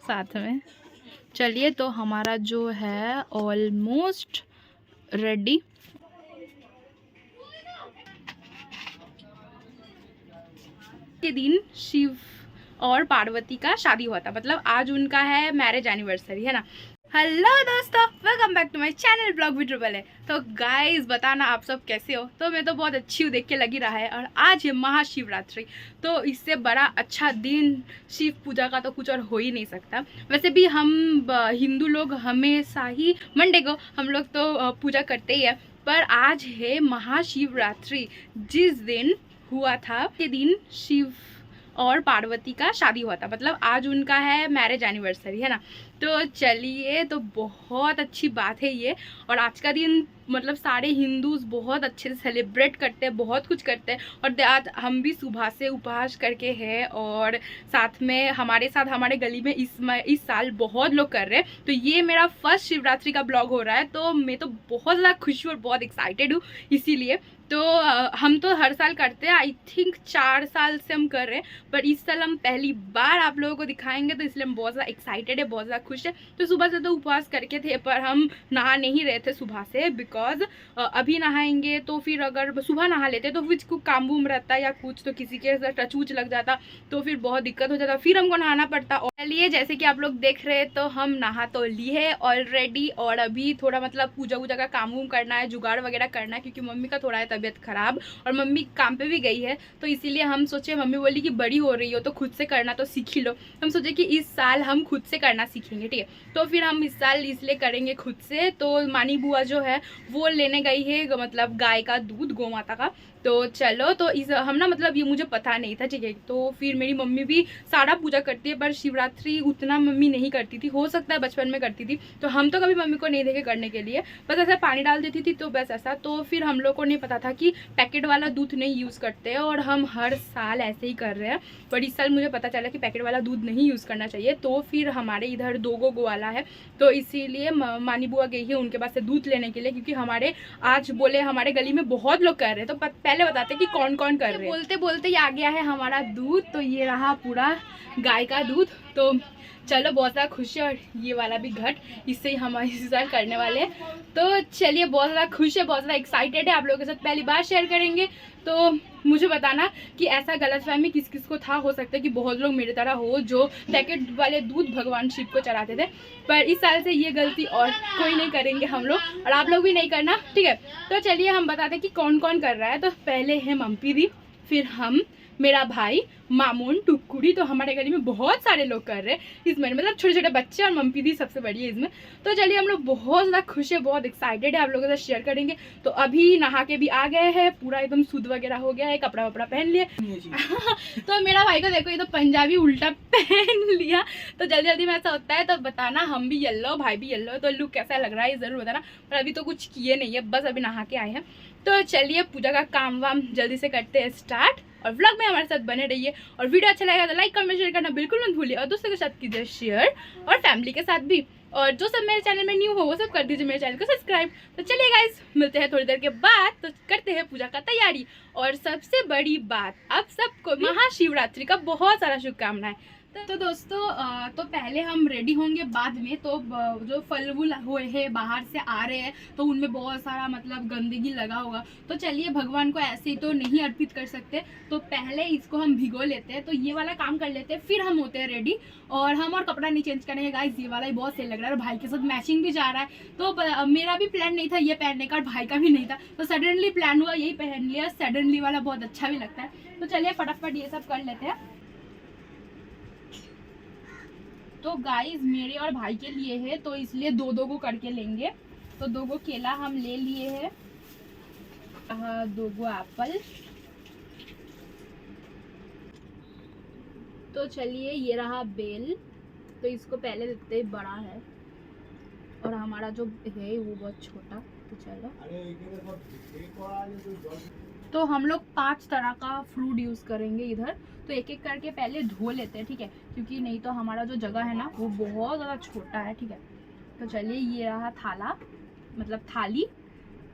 साथ में। चलिए, तो हमारा जो है ऑलमोस्ट रेडी। के दिन शिव और पार्वती का शादी हुआ था, मतलब आज उनका है मैरिज एनिवर्सरी, है ना। हेलो दोस्तों, welcome back to my channel blog with triple है। तो गाइस, बताना आप सब कैसे हो। तो मैं तो बहुत अच्छी हूँ, देख के लगी रहा है। और आज है महाशिवरात्रि, तो इससे बड़ा अच्छा दिन शिव पूजा का तो कुछ और हो ही नहीं सकता। वैसे भी हम हिंदू लोग हमेशा ही मंडे को हम लोग तो पूजा करते ही है, पर आज है महाशिवरात्रि। जिस दिन हुआ था के दिन शिव और पार्वती का शादी हुआ था, मतलब आज उनका है मैरिज एनिवर्सरी, है ना। तो चलिए, तो बहुत अच्छी बात है ये। और आज का दिन मतलब सारे हिंदूज बहुत अच्छे से सेलिब्रेट करते हैं, बहुत कुछ करते हैं। और आज हम भी सुबह से उपवास करके हैं, और साथ में हमारे साथ हमारे गली में इस साल बहुत लोग कर रहे हैं। तो ये मेरा फर्स्ट शिवरात्रि का ब्लॉग हो रहा है, तो मैं तो बहुत ज़्यादा खुश हूँ और बहुत एक्साइटेड हूँ इसीलिए। तो हम तो हर साल करते हैं, आई थिंक 4 साल से हम कर रहे हैं, पर इस साल हम पहली बार आप लोगों को दिखाएंगे, तो इसलिए हम बहुत ज़्यादा एक्साइटेड है, बहुत ज़्यादा खुश है। तो सुबह से तो उपवास करके थे, पर हम नहा नहीं रहे थे सुबह से, बिकॉज अभी नहाएंगे तो फिर अगर सुबह नहा लेते तो फिर कुछ काम वूम रहता या कुछ, तो किसी के साथ टच वूच लग जाता तो फिर बहुत दिक्कत हो जाता, फिर हमको नहाना पड़ता। और चलिए, जैसे कि आप लोग देख रहे हैं, तो हम नहा तो लिए ऑलरेडी, और अभी थोड़ा मतलब पूजा वूजा का काम वूम करना है, जुगाड़ वगैरह करना है, क्योंकि मम्मी का थोड़ा है तबीयत खराब, और मम्मी काम पे भी गई है। तो इसीलिए हम सोचे, मम्मी बोली कि बड़ी हो रही हो तो खुद से करना तो सीख ही लो। हम सोचे कि इस साल हम खुद से करना सीखेंगे, ठीक है। तो फिर हम इस साल इसलिए करेंगे खुद से। तो मानी बुआ जो है वो लेने गई है मतलब गाय का दूध, गौ माता का। तो चलो, तो इस हम ना मतलब ये मुझे पता नहीं था, ठीक है। तो फिर मेरी मम्मी भी सारा पूजा करती है, पर शिवरात्रि उतना मम्मी नहीं करती थी, हो सकता है बचपन में करती थी। तो हम तो कभी मम्मी को नहीं देखे करने के लिए, बस ऐसा पानी डाल देती थी, तो बस ऐसा। तो फिर हम लोग को नहीं पता था कि पैकेट वाला दूध नहीं यूज़ करते हैं, और हम हर साल ऐसे ही कर रहे हैं। पर इस साल मुझे पता चला कि पैकेट वाला दूध नहीं यूज़ करना चाहिए। तो फिर हमारे इधर 2 गो वाला है, तो इसीलिए मानी बुआ गई है उनके पास से दूध लेने के लिए, क्योंकि हमारे आज बोले हमारे गली में बहुत लोग कर रहे हैं। तो पहले बताते कि कौन कौन कर रहे हैं। बोलते बोलते ये आ गया है हमारा दूध, तो ये रहा पूरा गाय का दूध। तो चलो, बहुत ज़्यादा खुश है। और ये वाला भी घट, इससे ही हम इस साल करने वाले हैं। तो चलिए, बहुत ज़्यादा खुश है, बहुत ज़्यादा एक्साइटेड है, आप लोगों के साथ पहली बार शेयर करेंगे। तो मुझे बताना कि ऐसा गलतफहमी किस किस को था, हो सकता है कि बहुत लोग मेरी तरह हो जो पैकेट वाले दूध भगवान शिव को चढ़ाते थे। पर इस साल से ये गलती और कोई नहीं करेंगे हम लोग, और आप लोग भी नहीं करना, ठीक है। तो चलिए, हम बताते कि कौन कौन कर रहा है। तो पहले है मम्पी दी, फिर हम, मेरा भाई, मामून, टुक्कुड़ी। तो हमारे गली में बहुत सारे लोग कर रहे हैं इसमें, मतलब छोटे छोटे बच्चे, और मम्पी दी सबसे बड़ी है इसमें। तो चलिए, हम लोग बहुत ज़्यादा खुश है, बहुत एक्साइटेड है, आप लोगों के साथ शेयर करेंगे। तो अभी नहा के भी आ गए हैं, पूरा एकदम शुद्ध वगैरह हो गया है, कपड़ा वपड़ा पहन लिए। तो मेरा भाई को देखो, ये तो पंजाबी उल्टा पहन लिया। तो जल्दी जल्दी में ऐसा होता है, तो बताना, हम भी येलो, भाई भी येलो, तो लुक कैसा लग रहा है ये ज़रूर बताना। पर अभी तो कुछ किए नहीं है, बस अभी नहा के आए हैं। तो चलिए, पूजा का काम वाम जल्दी से करते हैं स्टार्ट, और व्लॉग में हमारे साथ बने रहिए। और वीडियो अच्छा लगेगा तो लाइक कमेंट शेयर करना बिल्कुल मत भूलिए, और दोस्तों के साथ कीजिए शेयर, और फैमिली के साथ भी। और जो सब मेरे चैनल में न्यू हो वो सब कर दीजिए मेरे चैनल को सब्सक्राइब। तो चलिए गाइस, मिलते हैं थोड़ी देर के बाद, तो करते हैं पूजा का तैयारी। और सबसे बड़ी बात, आप सबको महाशिवरात्रि का बहुत सारा शुभकामनाएं। तो दोस्तों, तो पहले हम रेडी होंगे, बाद में तो जो फल वूल हुए हैं बाहर से आ रहे हैं, तो उनमें बहुत सारा मतलब गंदगी लगा होगा। तो चलिए, भगवान को ऐसे ही तो नहीं अर्पित कर सकते, तो पहले इसको हम भिगो लेते हैं। तो ये वाला काम कर लेते हैं, फिर हम होते हैं रेडी। और हम और कपड़ा नहीं चेंज करेंगे गाइस, ये वाला ही बहुत सही लग रहा है, और भाई के साथ मैचिंग भी जा रहा है। तो मेरा भी प्लान नहीं था ये पहनने का, और भाई का भी नहीं था, तो सडनली प्लान हुआ, यही पहन लिया। सडनली वाला बहुत अच्छा भी लगता है। तो चलिए, फटाफट ये सब कर लेते हैं। तो गाइस, मेरे और भाई के लिए है, तो इसलिए 2-2 को करके लेंगे। तो 2 को केला हम ले लिए हैं, 2 को एप्पल। तो चलिए, ये रहा बेल, तो इसको पहले देते हैं, बड़ा है, और हमारा जो है वो बहुत छोटा। तो चलो, तो हम लोग 5 तरह का फ्रूट यूज़ करेंगे इधर। तो एक एक करके पहले धो लेते हैं, ठीक है, क्योंकि नहीं तो हमारा जो जगह है ना वो बहुत ज़्यादा छोटा है, ठीक है। तो चलिए, ये रहा थाला, मतलब थाली।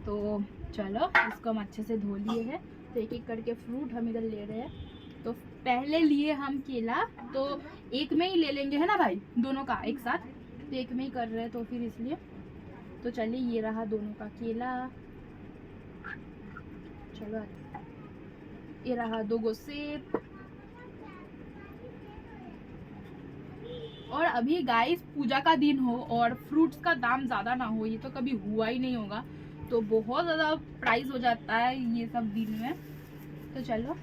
तो चलो, इसको हम अच्छे से धो लिए हैं। तो एक एक करके फ्रूट हम इधर ले रहे हैं। तो पहले लिए हम केला, तो एक में ही ले लेंगे है ना भाई, दोनों का एक साथ, तो एक में ही कर रहे हैं तो फिर इसलिए। तो चलिए ये रहा दोनों का केला, चलो ये रहा 2 गो सेब। और अभी गाइस पूजा का दिन हो और फ्रूट्स का दाम ज़्यादा ना हो, ये तो कभी हुआ ही नहीं होगा, तो बहुत ज़्यादा प्राइस हो जाता है ये सब दिन में। तो चलो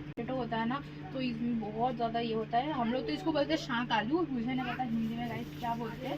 पोटैटो होता है ना, तो इसमें बहुत ज़्यादा ये होता है, हम लोग तो इसको बोलते हैं शांक आलू, मुझे नहीं पता हिंदी में गाइस क्या बोलते हैं।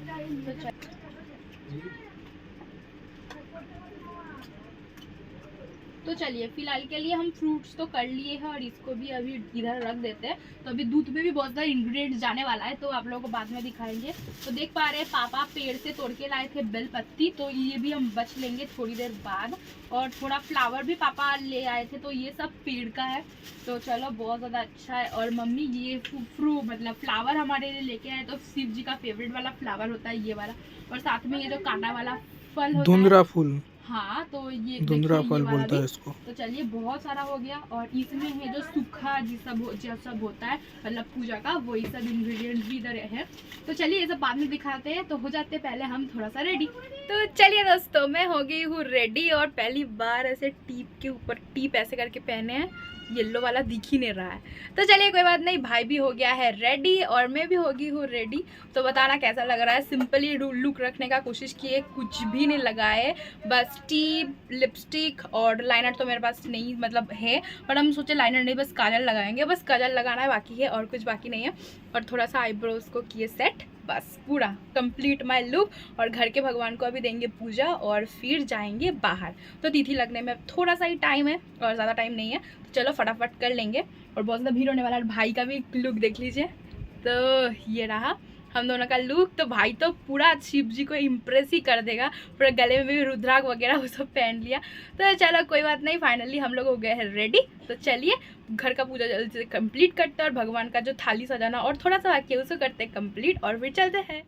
तो चलिए फिलहाल के लिए हम फ्रूट्स तो कर लिए हैं और इसको भी अभी इधर रख देते हैं। तो अभी दूध में भी बहुत सारे इंग्रेडिएंट्स जाने वाला है, तो आप लोगों को बाद में दिखाएंगे। तो देख पा रहे हैं पापा पेड़ से तोड़ के लाए थे बेल पत्ती, तो ये भी हम बच लेंगे थोड़ी देर बाद। और थोड़ा फ्लावर भी पापा ले आए थे, तो ये सब पेड़ का है, तो चलो बहुत ज़्यादा अच्छा है। और मम्मी ये मतलब फ्लावर हमारे लिए लेके आए, तो शिव जी का फेवरेट वाला फ्लावर होता है ये वाला, और साथ में ये जो कांटा वाला फल होता है, धुंधरा फूल, हाँ तो ये धुंधरा फल बोलता है इसको। तो चलिए बहुत सारा हो गया, और इसमें है जो सूखा जी सब होता है मतलब पूजा का, वही सब इंग्रेडिएंट्स भी इधर है। तो चलिए ये सब बाद में दिखाते हैं, तो हो जाते हैं पहले हम थोड़ा सा रेडी। तो चलिए दोस्तों मैं हो गई हूँ रेडी, और पहली बार ऐसे टीप के ऊपर टीप ऐसे करके पहने हैं, येलो वाला दिख ही नहीं रहा है। तो चलिए कोई बात नहीं, भाई भी हो गया है रेडी और मैं भी हो गई हूँ रेडी। तो बताना कैसा लग रहा है। सिंपली लुक रखने का कोशिश किए, कुछ भी नहीं लगाए, बस टीप, लिपस्टिक और लाइनर तो मेरे पास नहीं मतलब है, पर हम सोचे लाइनर नहीं बस काजल लगाएंगे, बस काजल लगाना है बाकी है और कुछ बाकी नहीं है। और थोड़ा सा आईब्रोज को किए सेट, बस पूरा कंप्लीट माय लुक। और घर के भगवान को अभी देंगे पूजा और फिर जाएंगे बाहर। तो तिथि लगने में थोड़ा सा ही टाइम है और ज़्यादा टाइम नहीं है, तो चलो फटाफट कर लेंगे। और बहुत ज़्यादा भीड़ होने वाला है। भाई का भी लुक देख लीजिए, तो ये रहा हम दोनों का लुक। तो भाई तो पूरा शिव जी को इम्प्रेस ही कर देगा, पूरा गले में भी रुद्राक्ष वगैरह वो सब पहन लिया। तो चलो कोई बात नहीं, फाइनली हम लोग हो गए हैं रेडी। तो चलिए घर का पूजा जल्दी से कंप्लीट करते हैं, और भगवान का जो थाली सजाना और थोड़ा सा बाकी है उसको करते हैं कंप्लीट, और फिर चलते हैं।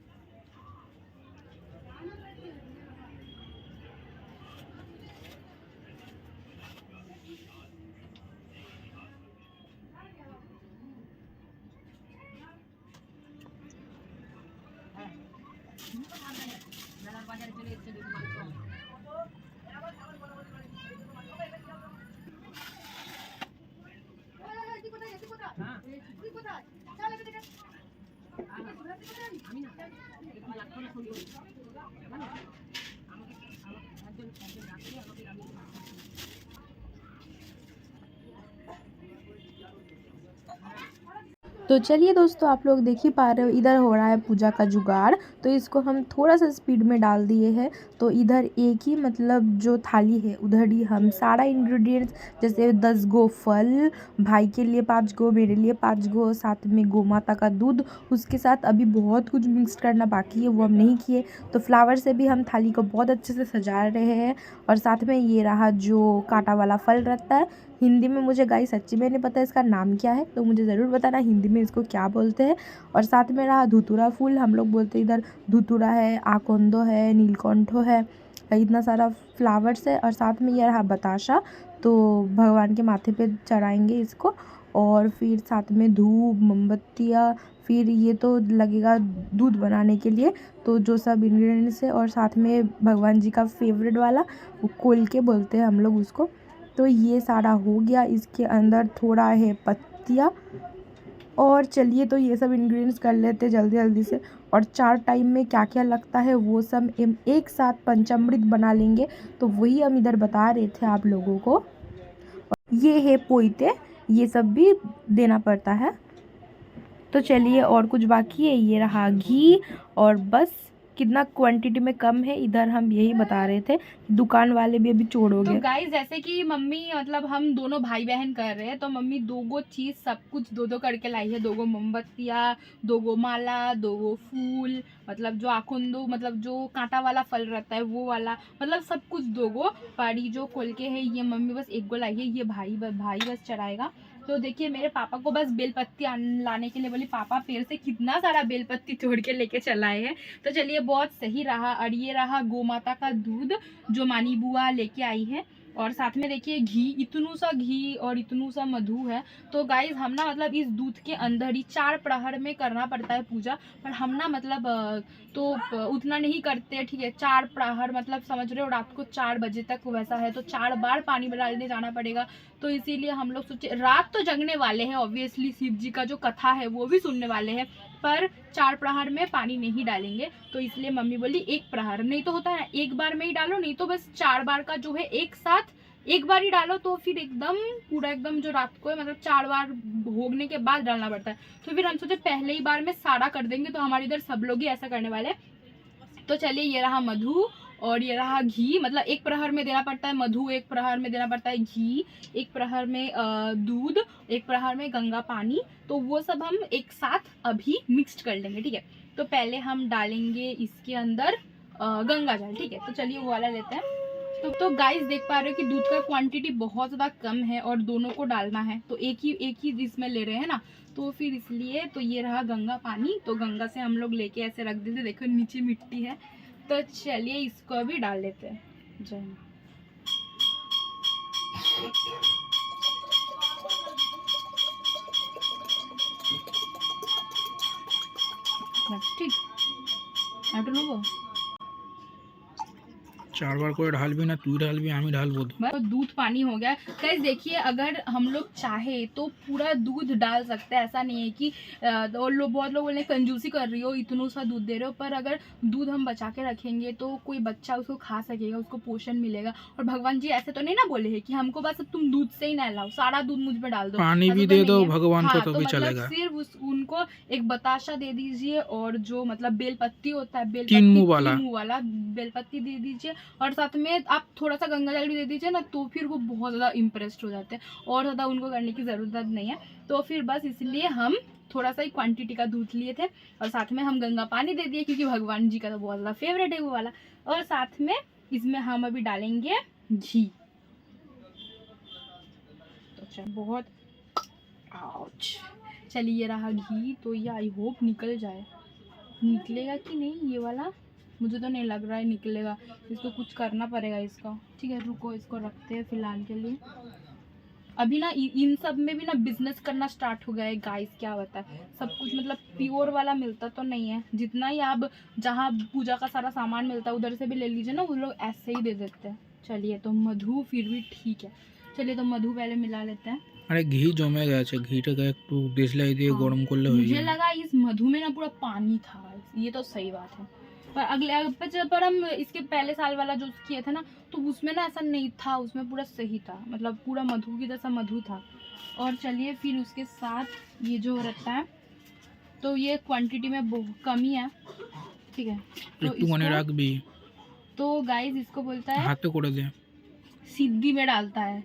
तो चलिए दोस्तों आप लोग देख ही पा रहे हो, इधर हो रहा है पूजा का जुगाड़। तो इसको हम थोड़ा सा स्पीड में डाल दिए हैं। तो इधर एक ही मतलब जो थाली है उधर ही हम सारा इंग्रेडिएंट्स, जैसे 10 गो फल, भाई के लिए 5 गो, मेरे लिए 5 गो, साथ में गौ माता का दूध, उसके साथ अभी बहुत कुछ मिक्स करना बाकी है वो हम नहीं किए। तो फ्लावर से भी हम थाली को बहुत अच्छे से सजा रहे हैं। और साथ में ये रहा जो कांटा वाला फल रहता है, हिंदी में मुझे गाइस सच्ची में नहीं पता इसका नाम क्या है, तो मुझे ज़रूर बताना हिंदी में इसको क्या बोलते हैं। और साथ में रहा धुतुरा फूल, हम लोग बोलते हैं इधर धुतुरा है, आकोंदो है, नीलकंठो है, इतना सारा फ्लावर्स है। और साथ में ये रहा बताशा, तो भगवान के माथे पे चढ़ाएंगे इसको। और फिर साथ में धूप, मोमबत्तियाँ, फिर ये तो लगेगा दूध बनाने के लिए, तो जो सब इंग्रेडिएंट्स है। और साथ में भगवान जी का फेवरेट वाला कोल के बोलते हैं हम लोग उसको। तो ये सारा हो गया, इसके अंदर थोड़ा है पत्तियाँ। और चलिए तो ये सब इंग्रेडिएंट्स कर लेते जल्दी जल्दी से। और 4 टाइम में क्या क्या लगता है वो सब एक साथ पंचामृत बना लेंगे, तो वही हम इधर बता रहे थे आप लोगों को। ये है पोईते, ये सब भी देना पड़ता है। तो चलिए और कुछ बाकी है, ये रहा घी, और बस कितना क्वांटिटी में कम है इधर हम यही बता रहे थे, दुकान वाले भी अभी छोड़ोगे। तो गाइस जैसे कि मम्मी मतलब हम दोनों भाई बहन कर रहे हैं, तो मम्मी 2 गो चीज़ सब कुछ 2-2 करके लाई है। 2 गो मोमबत्तियाँ, 2 गो माला, 2 गो फूल, मतलब जो आकुंदो मतलब जो कांटा वाला फल रहता है वो वाला, मतलब सब कुछ 2 गो। पाड़ी जो खोल के है ये मम्मी बस 1 गो लाई है, ये भाई बस चढ़ाएगा। तो देखिए मेरे पापा को बस बेलपत्ती लाने के लिए बोली, पापा पेड़ से कितना सारा बेलपत्ती तोड़ के लेके चलाए हैं। तो चलिए बहुत सही रहा। और ये रहा गौ माता का दूध जो मानी बुआ लेके आई है, और साथ में देखिए घी, इतनू सा घी और इतनू सा मधु है। तो गाइज हम ना मतलब इस दूध के अंदर ही 4 प्रहर में करना पड़ता है पूजा, पर हम ना मतलब तो उतना नहीं करते, ठीक है। 4 प्रहर मतलब समझ रहे हो, रात को 4 बजे तक वैसा है, तो 4 बार पानी डालने जाना पड़ेगा। तो इसीलिए हम लोग सोचे रात तो जगने वाले हैं, ऑब्वियसली शिव जी का जो कथा है वो भी सुनने वाले हैं, पर 4 प्रहर में पानी नहीं डालेंगे। तो इसलिए मम्मी बोली 1 प्रहर, नहीं तो होता है एक बार में ही डालो, नहीं तो बस 4 बार का जो है एक साथ एक बार ही डालो, तो फिर एकदम पूरा एकदम जो रात को है मतलब 4 बार भोगने के बाद डालना पड़ता है। तो फिर हम सोचे पहले ही बार में सारा कर देंगे, तो हमारे इधर सब लोग ही ऐसा करने वाले। तो चलिए ये रहा मधु और ये रहा घी, मतलब 1 प्रहर में देना पड़ता है मधु, 1 प्रहर में देना पड़ता है घी, 1 प्रहर में दूध, 1 प्रहर में गंगा पानी। तो वो सब हम एक साथ अभी मिक्सड कर लेंगे, ठीक है। तो पहले हम डालेंगे इसके अंदर गंगा जल, ठीक है। तो चलिए वो वाला लेते हैं। तो गाइस देख पा रहे हो कि दूध का क्वांटिटी बहुत ज़्यादा कम है और दोनों को डालना है, तो एक ही इसमें ले रहे हैं ना, तो फिर इसलिए। तो ये रहा गंगा पानी, तो गंगा से हम लोग लेके ऐसे रख देते, देखो नीचे मिट्टी है। तो चलिए इसको अभी डाल लेते हैं। जय मां। बस ठीक, I don't know। 4 बार कोई ढाल भी ना, तू ढाल भी, हम ढाल बोल। तो दूध पानी हो गया गाइस। देखिए अगर हम लोग चाहे तो पूरा दूध डाल सकते हैं, ऐसा नहीं है कि और लोग बहुत लोग बोले कंजूसी कर रही हो, इतना सा दूध दे रहे हो, पर अगर दूध हम बचा के रखेंगे तो कोई बच्चा उसको खा सकेगा, उसको पोषण मिलेगा। और भगवान जी ऐसे तो नहीं ना बोले है कि हमको बस तुम दूध से ही नहलाओ, सारा दूध मुझ पे डाल दो, पानी भी दे दो भगवान को तो भी मतलब चलेगा। सिर्फ उनको एक बताशा दे दीजिए, और जो मतलब बेलपत्ती होता है, 3 मुंह वाला बेलपत्ती दे दीजिए, और साथ में आप थोड़ा सा गंगा जल भी दे दीजिए ना, तो फिर वो बहुत ज़्यादा इम्प्रेस्ड हो जाते हैं, और ज़्यादा उनको करने की ज़रूरत नहीं है। तो फिर बस इसलिए हम थोड़ा सा ही क्वांटिटी का दूध लिए थे, और साथ में हम गंगा पानी दे दिए क्योंकि भगवान जी का तो बहुत ज़्यादा फेवरेट है वो वाला। और साथ में इसमें हम अभी डालेंगे घी। तो बहुत चलिए रहा घी, तो ये आई होप निकल जाए, निकलेगा कि नहीं ये वाला, मुझे तो नहीं लग रहा है निकलेगा, इसको कुछ करना पड़ेगा इसका, ठीक है। रुको इसको रखते हैं फिलहाल के लिए। अभी ना इन सब में भी ना बिजनेस करना स्टार्ट हो गया है गाइस, क्या होता है सब कुछ मतलब प्योर वाला मिलता तो नहीं है, जितना ही आप जहाँ पूजा का सारा सामान मिलता है उधर से भी ले लीजिए ना, वो लोग ऐसे ही दे देते हैं। चलिए तो मधु फिर भी ठीक है, चलिए तो मधु पहले मिला लेते हैं। अरे घी जमे গেছে, ঘিটাকে একটু দেশলাই দিয়ে গরম করলে হয়ে मुझे যাবে। लगा इस मधु में ना पूरा पानी था, ये तो सही बात है। पर अगले पर हम इसके पहले साल वाला जो किया था ना, तो उसमें ना ऐसा नहीं था, उसमें पूरा सही था, मतलब पूरा मधु की जैसा मधु था। और चलिए फिर उसके साथ ये जो रहता है, तो ये क्वांटिटी में बहुत कम ही है, ठीक है। तो একটুখানি রাখবি, तो गाइस इसको बोलता है হাতে করে দে। सिद्धि में डालता है,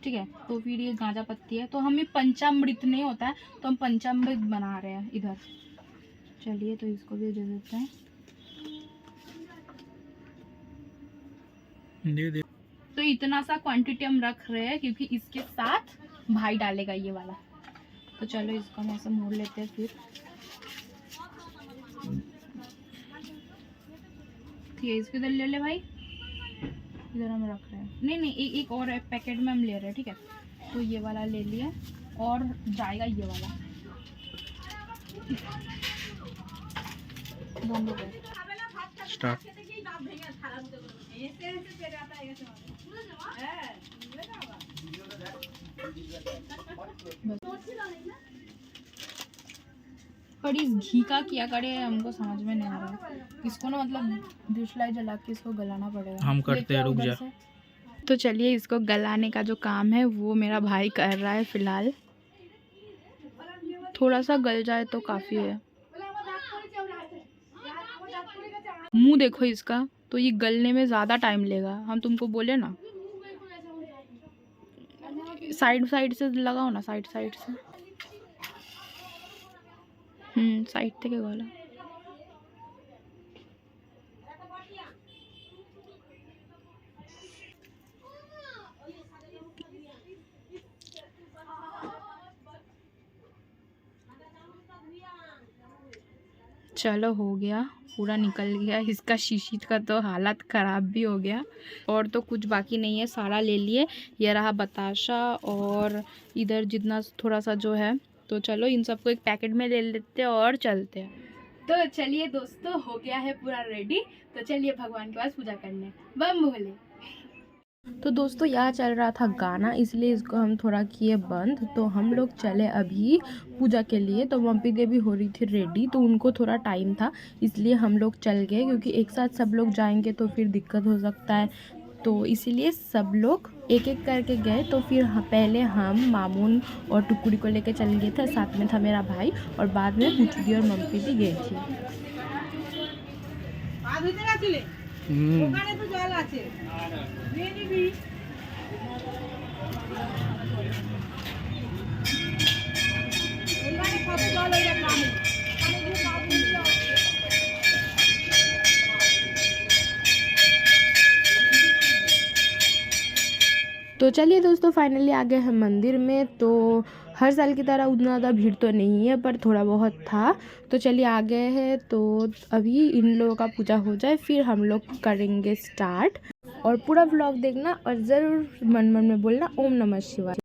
ठीक है। तो फिर ये गांजा पत्ती है, तो हमें पंचामृत नहीं होता है, तो हम पंचामृत बना रहे हैं इधर। चलिए तो इसको भी दे देते हैं, दे दे। तो इतना सा क्वांटिटी हम रख रहे हैं क्योंकि इसके साथ भाई डालेगा ये वाला। तो चलो इसको हम ऐसे मोड़ लेते हैं फिर, ठीक है। इसको इधर ले ले भाई, इधर हम रख रहे हैं, नहीं एक और पैकेट में हम ले रहे हैं, ठीक है। तो ये वाला ले लिए, और जाएगा ये वाला दोनों को स्टार्ट। पर इस घी का क्या करे हमको समझ में नहीं आ रहा है, इसको ना मतलब दिशलाई जला के इसको गलाना पड़ेगा। हम करते हैं, रुक जा। तो चलिए इसको गलाने का जो काम है वो मेरा भाई कर रहा है फिलहाल, थोड़ा सा गल जाए तो काफ़ी है। मुंह देखो इसका, तो ये गलने में ज़्यादा टाइम लेगा, हम तुमको बोले ना। साइड से लगाओ ना, साइड से साइड থেকে গলা। चलो हो गया, पूरा निकल गया। इसका शीशीत का तो हालत ख़राब भी हो गया। और तो कुछ बाकी नहीं है, सारा ले लिए। ये रहा बताशा और इधर जितना थोड़ा सा जो है। तो चलो इन सबको एक पैकेट में ले लेते हैं और चलते हैं। तो चलिए दोस्तों, हो गया है पूरा रेडी। तो चलिए भगवान के पास पूजा करने, बम भोले। तो दोस्तों यहाँ चल रहा था गाना, इसलिए इसको हम थोड़ा किए बंद। तो हम लोग चले अभी पूजा के लिए। तो मम्मी देवी हो रही थी रेडी, तो उनको थोड़ा टाइम था, इसलिए हम लोग चल गए। क्योंकि एक साथ सब लोग जाएंगे तो फिर दिक्कत हो सकता है, तो इसीलिए सब लोग एक एक करके गए। तो फिर पहले हम मामून और टुकड़ी को लेके चल गए थे, साथ में था मेरा भाई, और बाद में पुचगी और मम्मी भी गई थी। तो चलिए दोस्तों, फाइनली आ गए हैं मंदिर में। तो हर साल की तरह उतना ज़्यादा भीड़ तो नहीं है, पर थोड़ा बहुत था। तो चलिए आ गए हैं। तो अभी इन लोगों का पूजा हो जाए, फिर हम लोग करेंगे स्टार्ट। और पूरा व्लॉग देखना और ज़रूर मन मन में बोलना ओम नमः शिवाय।